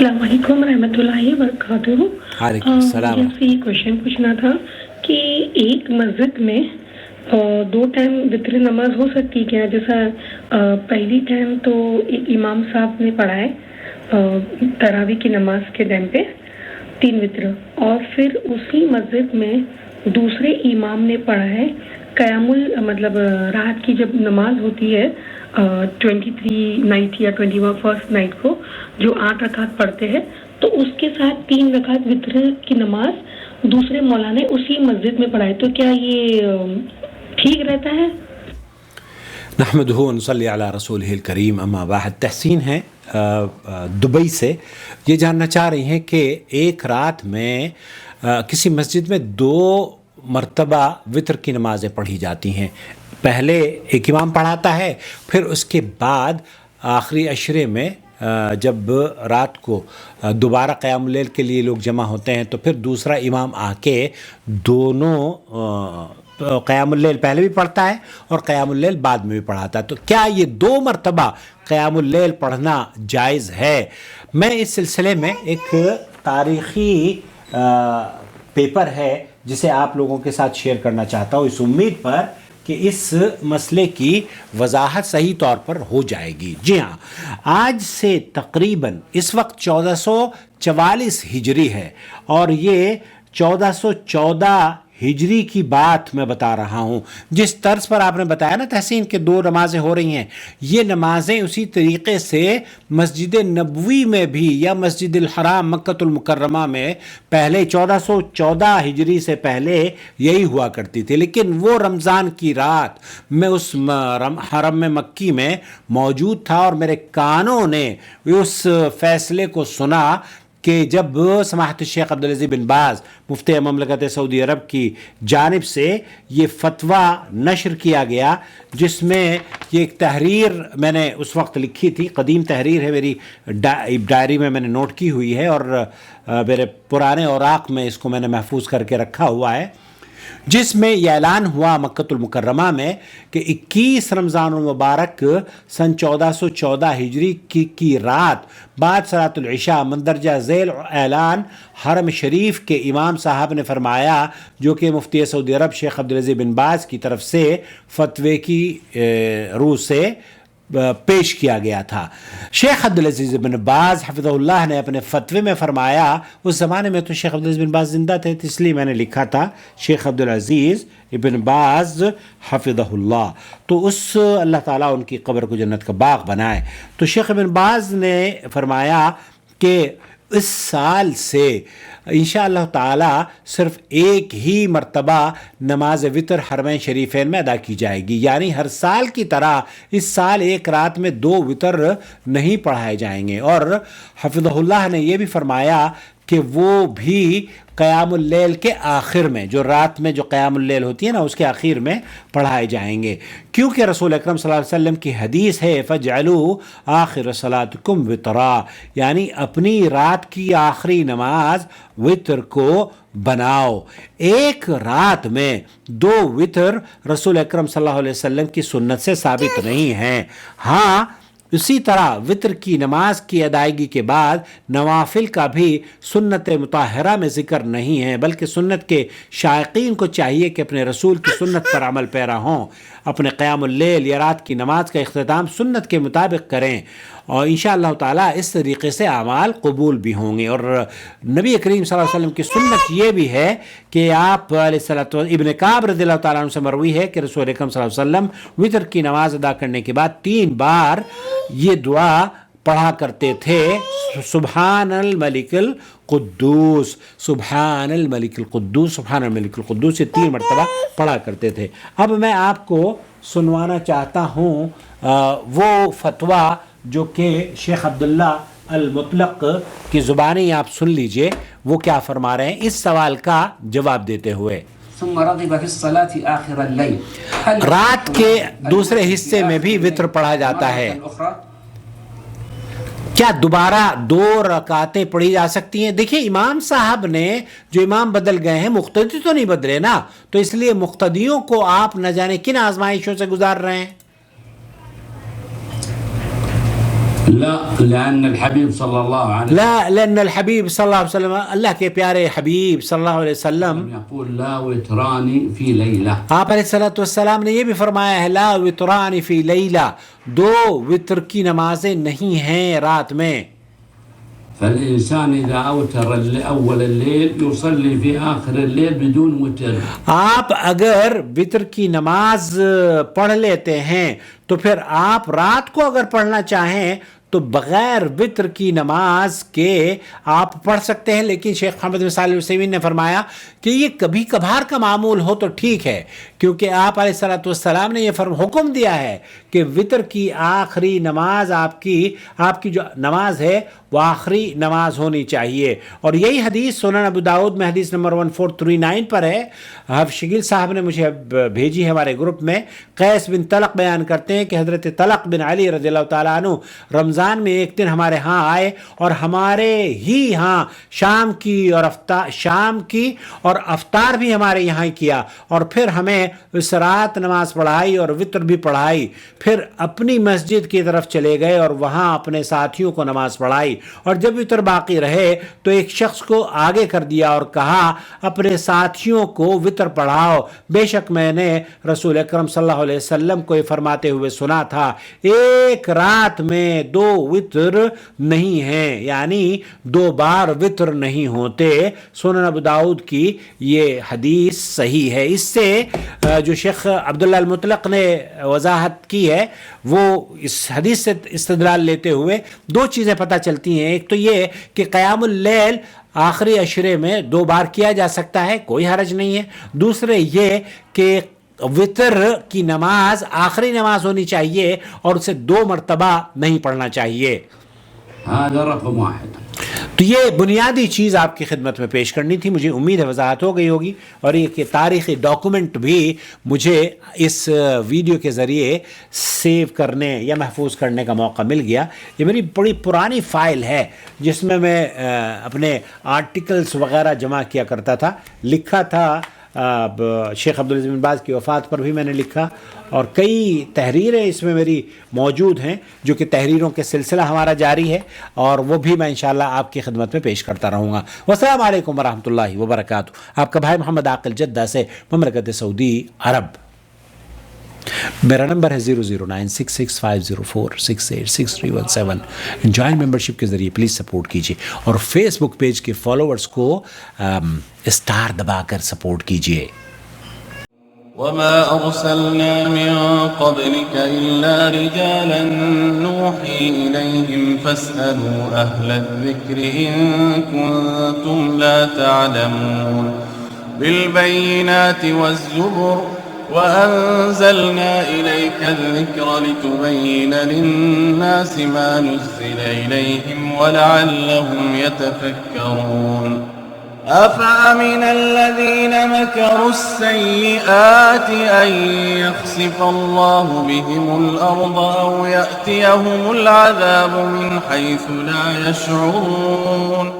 السلام علیکم رحمۃ اللہ وبرکاتہ۔ وعلیکم السلام۔ مجھے سے یہ کوشچن پوچھنا تھا کہ ایک مسجد میں دو ٹائم وتر نماز ہو سکتی کیا؟ جیسا پہلی ٹائم تو ایک امام صاحب نے پڑھا ہے تراویح کی نماز کے ٹائم پہ 3 وتر، اور پھر اسی مسجد میں دوسرے امام نے پڑھا ہے قیام مطلب رات کی جب نماز ہوتی ہے 23 نائٹ یا 21 نائٹ کو جو 8 رکعت پڑھتے ہیں، تو اس کے ساتھ 3 رکعت وتر کی نماز دوسرے مولانا نے اسی مسجد میں پڑھائی، تو کیا یہ ٹھیک رہتا ہے؟ نحمدہ و نصلی علی رسولہ الکریم، اما بعد۔ تحسین ہے دبئی سے، یہ جاننا چاہ رہی ہیں کہ ایک رات میں کسی مسجد میں 2 مرتبہ وتر کی نمازیں پڑھی جاتی ہیں۔ پہلے ایک امام پڑھاتا ہے، پھر اس کے بعد آخری عشرے میں جب رات کو دوبارہ قیام اللیل کے لیے لوگ جمع ہوتے ہیں تو پھر دوسرا امام آ کے دونوں قیام اللیل پہلے بھی پڑھتا ہے اور قیام اللیل بعد میں بھی پڑھاتا ہے۔ تو کیا یہ 2 مرتبہ قیام اللیل پڑھنا جائز ہے؟ میں اس سلسلے میں ایک تاریخی پیپر ہے جسے آپ لوگوں کے ساتھ شیئر کرنا چاہتا ہوں، اس امید پر کہ اس مسئلے کی وضاحت صحیح طور پر ہو جائے گی۔ جی ہاں، آج سے تقریباً اس وقت 1444 ہجری ہے، اور یہ 1414 ہجری کی بات میں بتا رہا ہوں۔ جس طرز پر آپ نے بتایا نا تحسین کہ 2 نمازیں ہو رہی ہیں، یہ نمازیں اسی طریقے سے مسجد نبوی میں بھی یا مسجد الحرام مکۃ المکرمہ میں پہلے 1414 ہجری سے پہلے یہی ہوا کرتی تھی، لیکن وہ رمضان کی رات میں اس حرم میں مکی میں موجود تھا، اور میرے کانوں نے اس فیصلے کو سنا کہ جب سماحت الشیخ عبدالعزیز بن باز مفتی مملکت سعودی عرب کی جانب سے یہ فتویٰ نشر کیا گیا، جس میں یہ ایک تحریر میں نے اس وقت لکھی تھی، قدیم تحریر ہے میری ڈائری میں نے نوٹ کی ہوئی ہے، اور میرے پرانے اوراق میں اس کو میں نے محفوظ کر کے رکھا ہوا ہے، جس میں یہ اعلان ہوا مکۃ المکرمہ میں کہ 21 رمضان المبارک سن 1414 ہجری کی رات بعد صلاۃ العشاء مندرجہ ذیل اعلان حرم شریف کے امام صاحب نے فرمایا، جو کہ مفتی سعودی عرب شیخ عبدالعزیز بن باز کی طرف سے فتوے کی روح سے پیش کیا گیا تھا۔ شیخ عبدالعزیز بن باز حفظہ اللہ نے اپنے فتوے میں فرمایا، اس زمانے میں تو شیخ عبدالعزیز بن باز زندہ تھے، اس لیے میں نے لکھا تھا شیخ عبدالعزیز ابن باز حفظہ اللہ، تو اس اللہ تعالیٰ ان کی قبر کو جنت کا باغ بنائے۔ تو شیخ ابن باز نے فرمایا کہ اس سال سے انشاءاللہ تعالی صرف ایک ہی مرتبہ نماز وتر حرمین شریفین میں ادا کی جائے گی، یعنی ہر سال کی طرح اس سال ایک رات میں 2 وتر نہیں پڑھائے جائیں گے۔ اور حفظہ اللہ نے یہ بھی فرمایا کہ وہ بھی قیام اللیل کے آخر میں، جو رات میں جو قیام اللیل ہوتی ہے نا، اس کے آخر میں پڑھائے جائیں گے، کیونکہ رسول اکرم صلی اللہ علیہ وسلم کی حدیث ہے فَجْعَلُوا آخِرَ صَلَاتِكُمْ وِطْرًا، یعنی اپنی رات کی آخری نماز وتر کو بناؤ۔ ایک رات میں 2 وتر رسول اکرم صلی اللہ علیہ وسلم کی سنت سے ثابت نہیں ہیں۔ ہاں، اسی طرح وتر کی نماز کی ادائیگی کے بعد نوافل کا بھی سنت مطہرہ میں ذکر نہیں ہے، بلکہ سنت کے شائقین کو چاہیے کہ اپنے رسول کی سنت پر عمل پیرا ہوں، اپنے قیام اللیل یا رات کی نماز کا اختتام سنت کے مطابق کریں، اور انشاءاللہ تعالیٰ اس طریقے سے اعمال قبول بھی ہوں گے۔ اور نبی کریم صلی اللہ علیہ وسلم کی سنت یہ بھی ہے کہ آپ ابن کعب رضی اللہ تعالیٰ عنہ سے مروی ہے کہ رسول اکرم صلی اللہ علیہ وسلم وتر کی نماز ادا کرنے کے بعد 3 بار یہ دعا پڑھا کرتے تھے، سبحان الملک القدوس، سبحان الملک القدوس، سبحان الملک القدوس، یہ 3 مرتبہ پڑھا کرتے تھے۔ اب میں آپ کو سنوانا چاہتا ہوں وہ فتویٰ جو کہ شیخ عبداللہ المطلق کی زبانی آپ سن لیجئے، وہ کیا فرما رہے ہیں اس سوال کا جواب دیتے ہوئے۔ رات کے دوسرے حصے میں بھی وتر پڑھا جاتا ہے، کیا دوبارہ 2 رکعتیں پڑھی جا سکتی ہیں؟ دیکھیں، امام صاحب نے جو امام بدل گئے ہیں، مقتدی تو نہیں بدلے نا، تو اس لیے مقتدیوں کو آپ نہ جانے کن آزمائشوں سے گزار رہے ہیں۔ لا لأن الحبيب صلى الله عليه وسلم لا لأن الحبيب صلی اللہ علیہ وسلم اللہ کے پیارے حبیب صلی اللہ علیہ وسلم يقول لا وتران في ليلة. آپ علیہ الصلوۃ والسلام نے یہ بھی فرمایا ہے لا وتران فی لیلہ، دو وتر کی نمازیں نہیں ہیں رات میں. فالإنسان إذا أوتر أول الليل يصلي في آخر الليل بدون وتر. آپ اگر وتر کی نماز پڑھ لیتے ہیں تو پھر آپ رات کو اگر پڑھنا چاہیں تو بغیر وتر کی نماز کے آپ پڑھ سکتے ہیں. لیکن شیخ محمد بن صالح العثیمین نے فرمایا کہ یہ کبھی کبھار کا معمول ہو تو ٹھیک ہے، کیونکہ آپ علیہ الصلوۃ والسلام نے یہ حکم دیا ہے کہ وتر کی آخری نماز آپ کی جو نماز ہے وہ آخری نماز ہونی چاہیے. اور یہی حدیث سنن ابو داؤد میں حدیث نمبر 1439 پر ہے. حافظ شکیل صاحب نے مجھے بھیجی ہے ہمارے گروپ میں. قیس بن طلق بیان کرتے ہیں کہ حضرت طلق بن علی رضی اللہ تعالیٰ عنہ رمضان میں ایک دن ہمارے ہاں آئے اور ہمارے ہی ہاں شام کی اور افطار بھی ہمارے یہاں ہی کیا، اور پھر ہمیں اس رات نماز پڑھائی اور وتر بھی پڑھائی. پھر اپنی مسجد کی طرف چلے گئے اور وہاں اپنے ساتھیوں کو نماز پڑھائی، اور جب وتر باقی رہے تو ایک شخص کو آگے کر دیا اور کہا اپنے ساتھیوں کو وتر پڑھاؤ، بے شک میں نے رسول اکرم صلی اللہ علیہ وسلم کو یہ فرماتے ہوئے سنا تھا ایک رات میں دو وتر نہیں ہیں، یعنی دو بار وتر نہیں ہوتے. سنن ابو داؤد کی یہ حدیث صحیح ہے. اس سے جو شیخ عبداللہ المطلق نے وضاحت کی ہے وہ اس حدیث سے استدلال لیتے ہوئے دو چیزیں پتہ چلتی ہیں. ایک تو یہ کہ قیام اللیل آخری عشرے میں دو بار کیا جا سکتا ہے، کوئی حرج نہیں ہے. دوسرے یہ کہ وتر کی نماز آخری نماز ہونی چاہیے اور اسے دو مرتبہ نہیں پڑھنا چاہیے. هذا رقم واحد. تو یہ بنیادی چیز آپ کی خدمت میں پیش کرنی تھی. مجھے امید ہے وضاحت ہو گئی ہوگی، اور یہ کہ تاریخی ڈاکومنٹ بھی مجھے اس ویڈیو کے ذریعے سیو کرنے یا محفوظ کرنے کا موقع مل گیا. یہ میری بڑی پرانی فائل ہے جس میں اپنے آرٹیکلز وغیرہ جمع کیا کرتا تھا. لکھا تھا شیخ عبدالعزیز بن باز کی وفات پر بھی میں نے لکھا، اور کئی تحریریں اس میں میری موجود ہیں جو کہ تحریروں کے سلسلہ ہمارا جاری ہے، اور وہ بھی میں انشاءاللہ آپ کی خدمت میں پیش کرتا رہوں گا. والسلام علیکم ورحمۃ اللہ وبرکاتہ. آپ کا بھائی محمد عاقل جدہ سے، مملکت سعودی عرب. میرا نمبر ہے 009665046863317. جوائن ممبرشپ کے ذریعے پلیز سپورٹ کیجیے، اور فیس بک پیج کے فالوورز کو اسٹار دبا کر سپورٹ کیجیے. وما أرسلنا من قبلك إلا رجالا نوحي إليهم فاسألوا أهل الذكر إن كنتم لا تعلمون. بالبينات والزبر وأنزلنا إليك الذكر لتبين للناس ما نزل إليهم ولعلهم يتفكرون. أفأمن الذين مكروا السيئات أن يخسف الله بهم الأرض أو يأتيهم العذاب من حيث لا يشعرون.